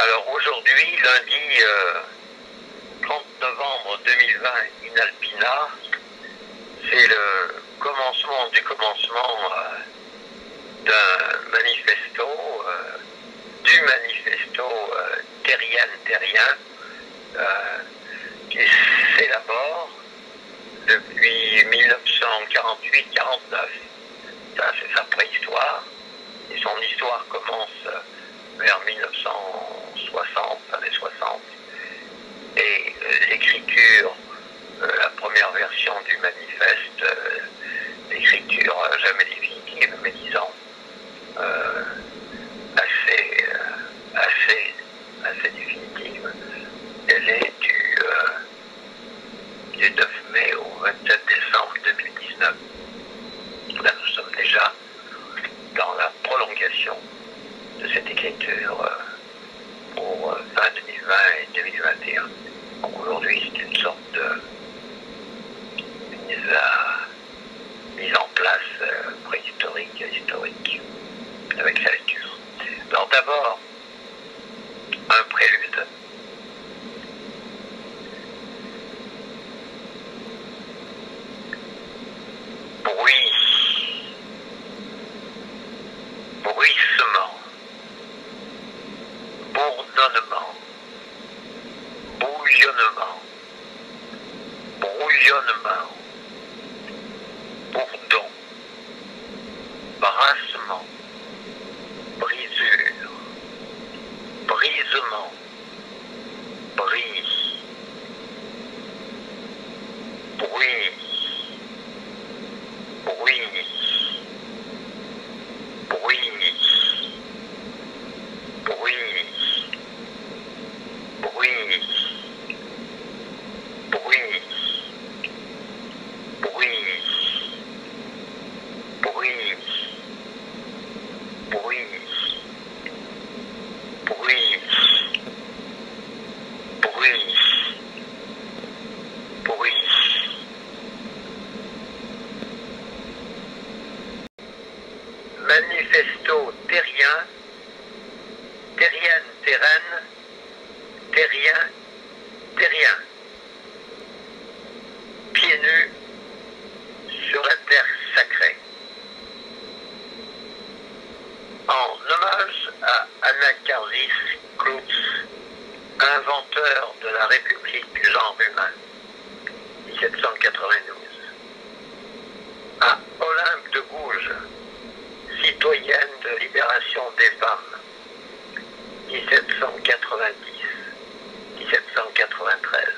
Alors aujourd'hui, lundi 30 novembre 2020, Inalpina, c'est le commencement du commencement d'un manifesto, du manifesto terrien, qui s'élabore depuis 1948-49. Ça, c'est sa préhistoire. Et son histoire commence vers 1960, années 60. Et l'écriture, la première version du manifeste, l'écriture jamais définitive, mais disons assez définitive, elle est du 9 mai au 27 décembre 2019. Là, nous sommes déjà dans la prolongation de cette écriture pour fin 2020 et 2021. Donc aujourd'hui, c'est une sorte de mise en place préhistorique et historique avec sa lecture. Alors d'abord, un prélude. Bruissement, bourdonnement, bouillonnement, brouillonnement, bourdon, brassement, brisure, brisement, brise, bruit, bruit, bruit, bruit, bruit, bruit, bruit, bruit, bruit, bruit, bruit, bruit. Manifesto terrien, terrienne, terrien. Pieds nus sur la terre sacrée. En hommage à Anaxarsis Clootz, inventeur de la République du genre humain, 1792. À Olympe de Gouges, citoyenne de libération des femmes, 1790-1793.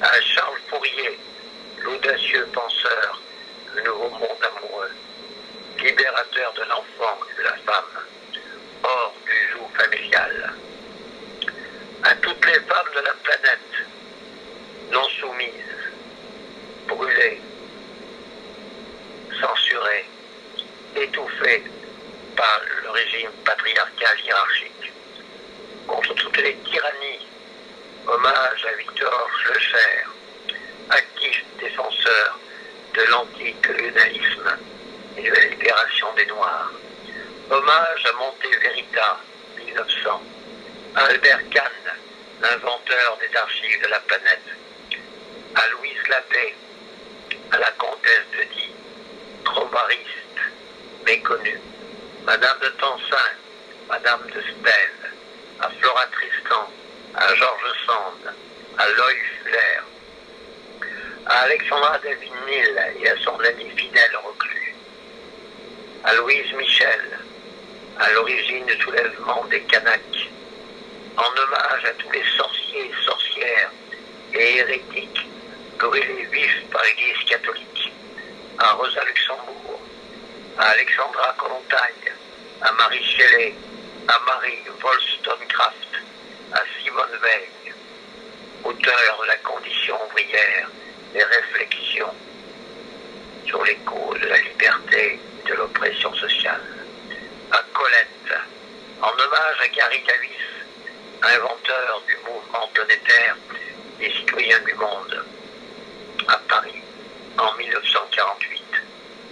À Charles Fourier, l'audacieux penseur du nouveau monde amoureux, libérateur de l'enfant et de la femme, hors du joug familial. À toutes les femmes de la planète, non soumises, brûlées, censurées, étouffées par le régime patriarcal hiérarchique, contre toutes les tyrannies. Hommage à Victor Schœlcher, actif défenseur de l'anticolonialisme et de la libération des Noirs. Hommage à Monteverita, 1900, à Albert Kahn, l'inventeur des archives de la planète, à Louise Labbé, à la comtesse de Die, trobariste, méconnue, Madame de Tencin, Madame de Staël, à Flora Tristan, à Georges Sand, à Loïc Fuller, à Alexandra David-Nil et à son ami fidèle reclus, à Louise Michel, à l'origine du soulèvement des Kanaks, en hommage à tous les sorciers et sorcières et hérétiques brûlés vifs par l'Église catholique, à Rosa Luxembourg, à Alexandra Kollontai, à Marie Shelley, à Marie Wollstonecraft, à Simone Veil, auteur de la condition ouvrière, des réflexions sur les causes de la liberté et de l'oppression sociale, à Colette, en hommage à Gary Davis, inventeur du mouvement planétaire des citoyens du monde, à Paris, en 1948,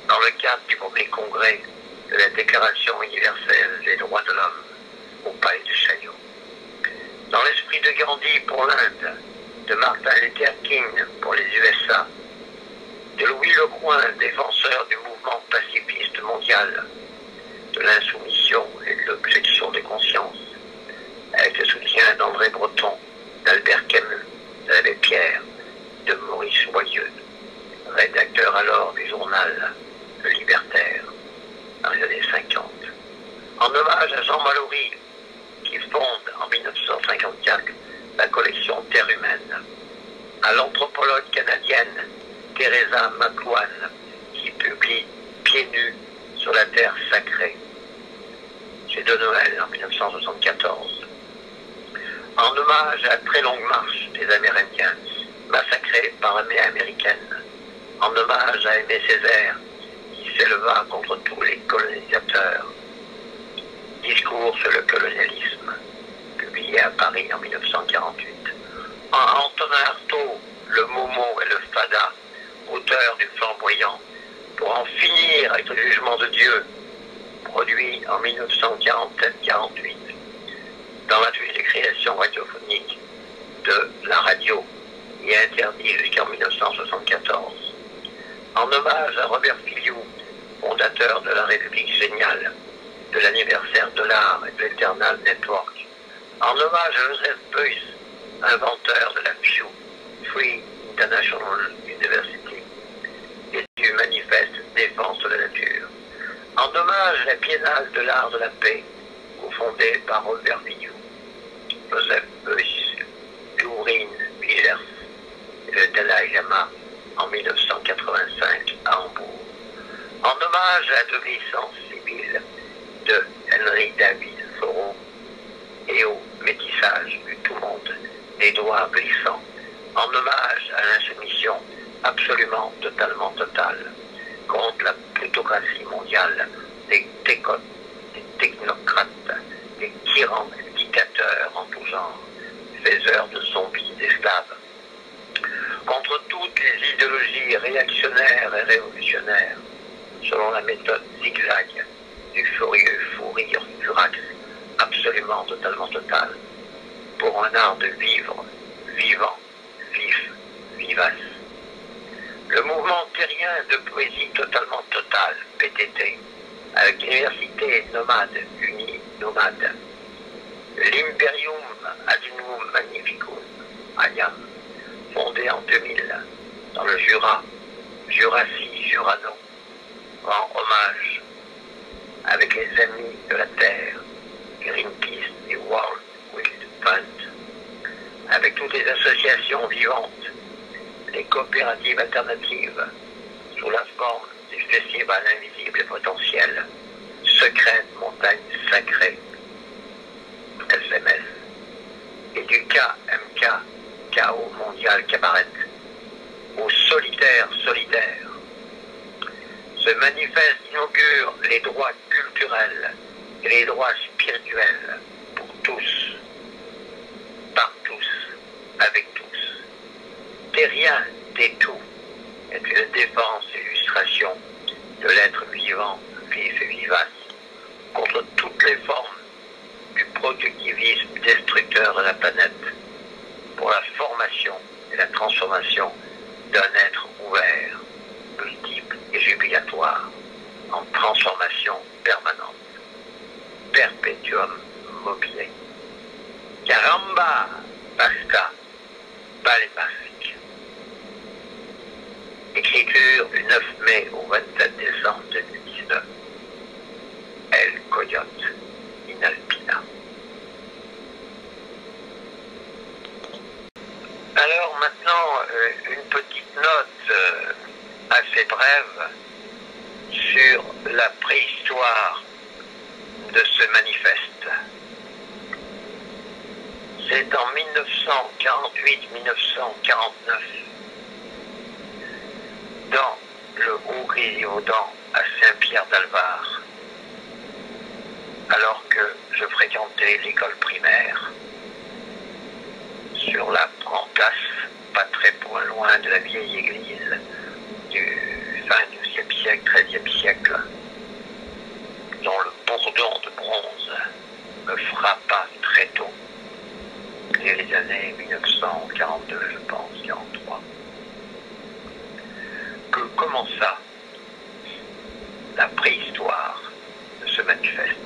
dans le cadre du premier congrès de la Déclaration universelle des droits de l'homme, au palais de Chaillot. Dans l'esprit de Gandhi pour l'Inde, de Martin Luther King pour les USA, de Louis Lecoin, défenseur du mouvement pacifiste mondial, de l'insoumission et de l'objection de conscience, avec le soutien d'André Breton, d'Albert Camus, d'Abbé Pierre, de Maurice Voyeux, rédacteur alors du journal Le Libertaire, dans les années 50. En hommage à Jean Mallory, qui fonde en 1954 la collection Terre humaine, à l'anthropologue canadienne Teresa McLuhan, qui publie Pieds nus sur la terre sacrée, chez De Noël en 1974. En hommage à la très longue marche des Amérindiens, massacrés par l'armée américaine, en hommage à Aimé Césaire, qui s'éleva contre tous les colonisateurs. Discours sur le colonialisme, publié à Paris en 1948. Antonin Artaud, le Momo et le Fada, auteur du Flamboyant, pour en finir avec le jugement de Dieu, produit en 1947-48, dans l'atelier de création radiophonique de la radio, et interdit jusqu'en 1974. En hommage à Robert Filiou, fondateur de la République géniale, de l'anniversaire de l'art et de l'Eternal Network. En hommage à Joseph Beuys, inventeur de la Pew Free International University et du manifeste Défense de la nature. En hommage à la Biennale de l'art de la paix, cofondée par Robert Filiou, Joseph Beuys, Lourine Villers et le Dalai Lama en 1985 à Hambourg. En hommage à la désobéissance civile de Henry David Thoreau et au métissage du tout monde des doigts glissants, en hommage à l'insoumission absolument totalement totale contre la plutocratie mondiale des technocrates, des tyrans, des dictateurs en tout genre, faiseurs de zombies, d'esclaves, contre toutes les idéologies réactionnaires et révolutionnaires, selon la méthode zigzag du furieux fou rire furax, absolument totalement total, pour un art de vivre, vivant, vif, vivace. Le mouvement terrien de poésie totalement totale, PTT, avec l'université nomade, unie nomade, l'Imperium Adinum Magnificum, Ayam, fondé en 2000 dans le Jura, Juracie Jurano, rend hommage avec les Amis de la Terre, Greenpeace et World Wild Fund, avec toutes les associations vivantes, les coopératives alternatives, sous la forme du Festival Invisible et Potentiel, Secrète Montagne Sacrée, SMS, et du KMK, Chaos Mondial Cabaret, aux solitaires solidaires. Ce manifeste inaugure les droits culturels et les droits spirituels pour tous, par tous, avec tous. Terrien des tout est une défense et illustration de l'être vivant, vif et vivace, contre toutes les formes du productivisme destructeur de la planète, pour la formation et la transformation d'un être ouvert, multiple et jubilatoire, en transformation permanente. Perpetuum mobile. Caramba, basta, vale basique. Écriture du 9 mai au 27 décembre 2019. El Coyote, Inalpina. Alors maintenant, une petite note assez brève sur la préhistoire de ce manifeste. C'est en 1948-1949, dans le Haut-Grisivaudan à Saint-Pierre-d'Alvar, alors que je fréquentais l'école primaire, sur la Brantasse, pas très point loin de la vieille église du fin XIIe siècle, XIIIe siècle, dont le bourdon de bronze me frappe C'était les années 1942, je pense, 43, que commença la préhistoire de ce manifeste.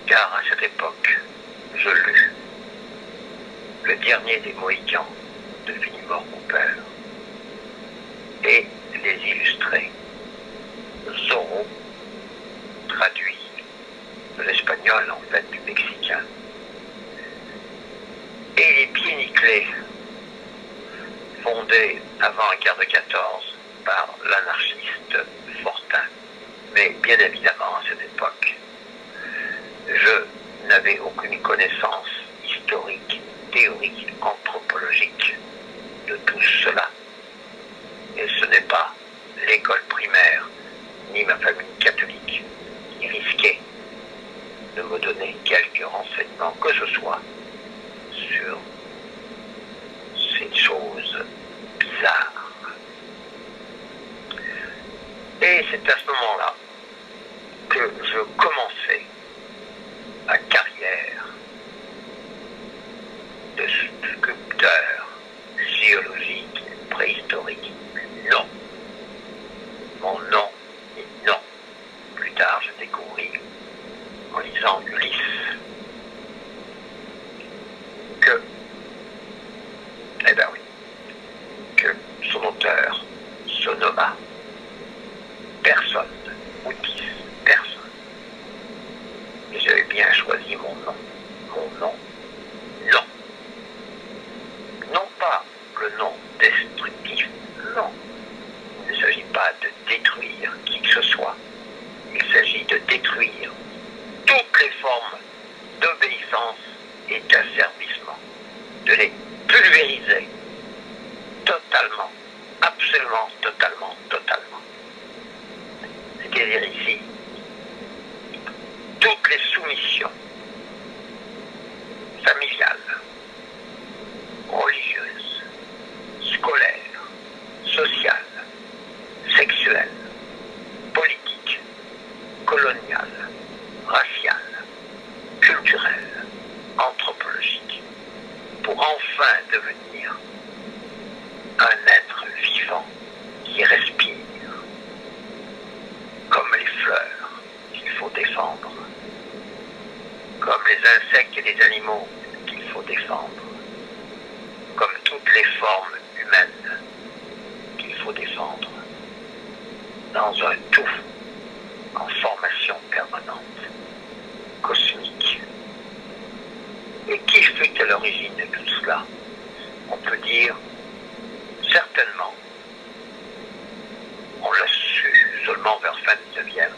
Car à cette époque, je lus Le dernier des Mohicans de Fenimore Cooper et les illustrés Zorro, traduit de l'espagnol en fait du mexicain, et les Pieds Nickelés, fondés avant la guerre de 14 par l'anarchiste Fortin. Mais bien évidemment, à cette époque, je n'avais aucune connaissance historique, théorique, anthropologique de tout cela. Et ce n'est pas l'école primaire, ni ma famille catholique, qui risquait de me donner quelques renseignements que ce soit sur ces choses bizarres. Et c'est à ce moment-là que je commençais ma carrière de sculpteur géologique préhistorique. Non. Mon nom est non. Plus tard, je découvris, en lisant Ulysse, que, eh ben oui, que son auteur se nomma personne, Otis, personne. Et j'avais bien choisi mon nom. Mon nom, non. Non pas le nom destructif, non. Il ne s'agit pas de détruire qui que ce soit. Il s'agit de détruire toutes les formes d'obéissance et d'asservissement. De les pulvériser totalement, absolument, totalement, totalement. C'est-à-dire ici, toutes les soumissions familiales, religieuses, scolaires, sociales, sexuelles, politiques, coloniales, raciales, culturelles, anthropologiques, pour enfin devenir un être vivant qui respire, comme les fleurs qu'il faut défendre, comme les insectes et les animaux qu'il faut défendre, comme toutes les formes humaines qu'il faut défendre, dans un tout en formation permanente, cosmique. Et qui fut à l'origine de tout cela? On peut dire, certainement, on l'a su seulement vers fin 19e,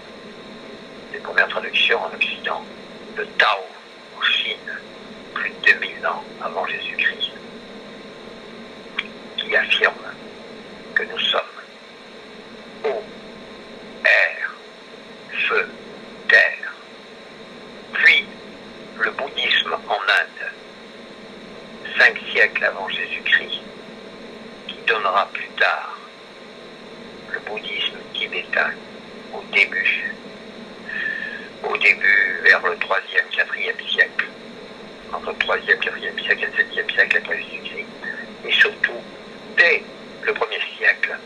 les premières traductions en Occident, de Tao en Chine, plus de 2000 ans avant Jésus-Christ, qui affirme que nous sommes eau, air, feu, terre. Puis le bouddhisme en Inde, 5 siècles avant Jésus-Christ, qui donnera plus tard le bouddhisme tibétain au début vers le 3e, 4e siècle, entre le 3e, 4e siècle et le 7e siècle après Jésus-Christ, et surtout dès le 1er siècle,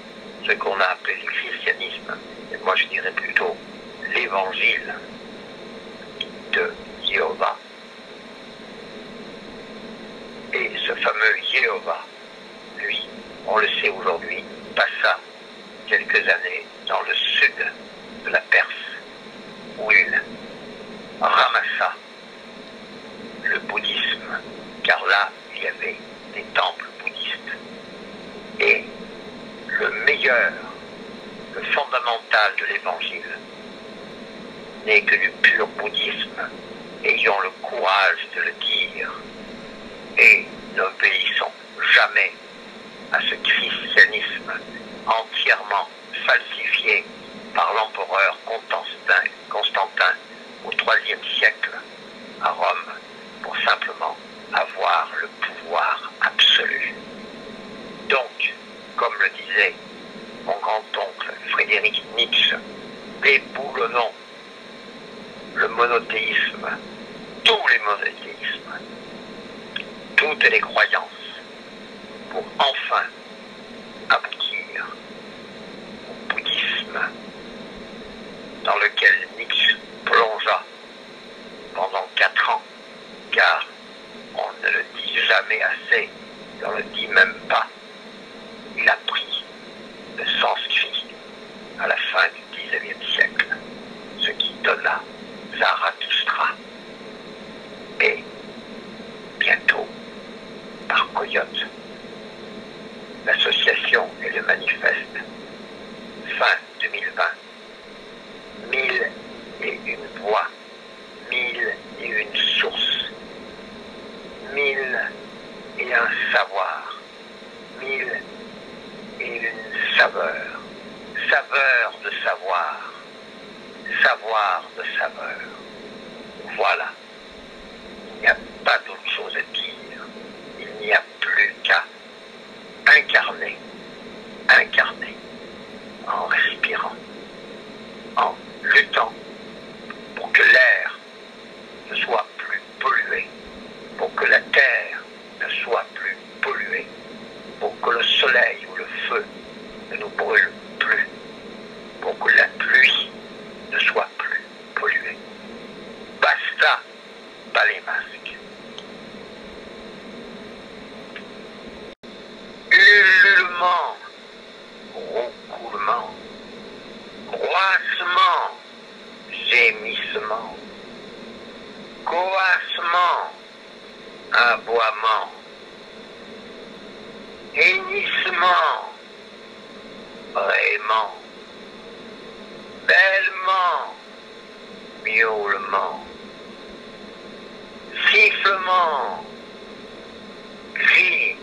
ce qu'on a appelé le christianisme, et moi je dirais plutôt l'évangile de Jéhovah. Et ce fameux Jéhovah, lui, on le sait aujourd'hui, passa quelques années dans le sud de la Perse, où il ramassa le bouddhisme, car là, il y avait des temples bouddhistes. Et le meilleur, le fondamental de l'évangile n'est que du pur bouddhisme. Ayons le courage de le dire et n'obéissons jamais à ce christianisme entièrement falsifié par l'empereur Constantin au IIIe siècle à Rome pour simplement avoir le pouvoir absolu. Donc, comme le disait mon grand-oncle Frédéric Nietzsche, déboulonnons le monothéisme, tous les monothéismes, toutes les croyances pour enfin aboutir au bouddhisme dans lequel Nietzsche plongea pendant 4 ans, car on ne le dit jamais assez, et on ne le dit même pas. Il a pris le sanskrit à la fin du XIXe siècle, ce qui donna Zarathustra. Et bientôt, par Coyote, l'association et le manifeste, fin 2020, 1001 voix, 1001 sources, 1001 savoirs, 1001 saveurs, saveur de savoir, savoir de saveur. Voilà, il n'y a pas d'autre chose à dire, il n'y a plus qu'à incarner, incarner, en respirant, en luttant pour que l'air ne soit plus pollué, pour que la terre ne soit plus polluée, pour que le soleil ou le feu ne nous brûle plus, pour que la pluie ne soit plus polluée. Basta, pas les masques. Ululement, roucoulement, croissement, gémissement, coassement, aboiement, hennissement, raiement, bêlement, miaulement, sifflement, cri,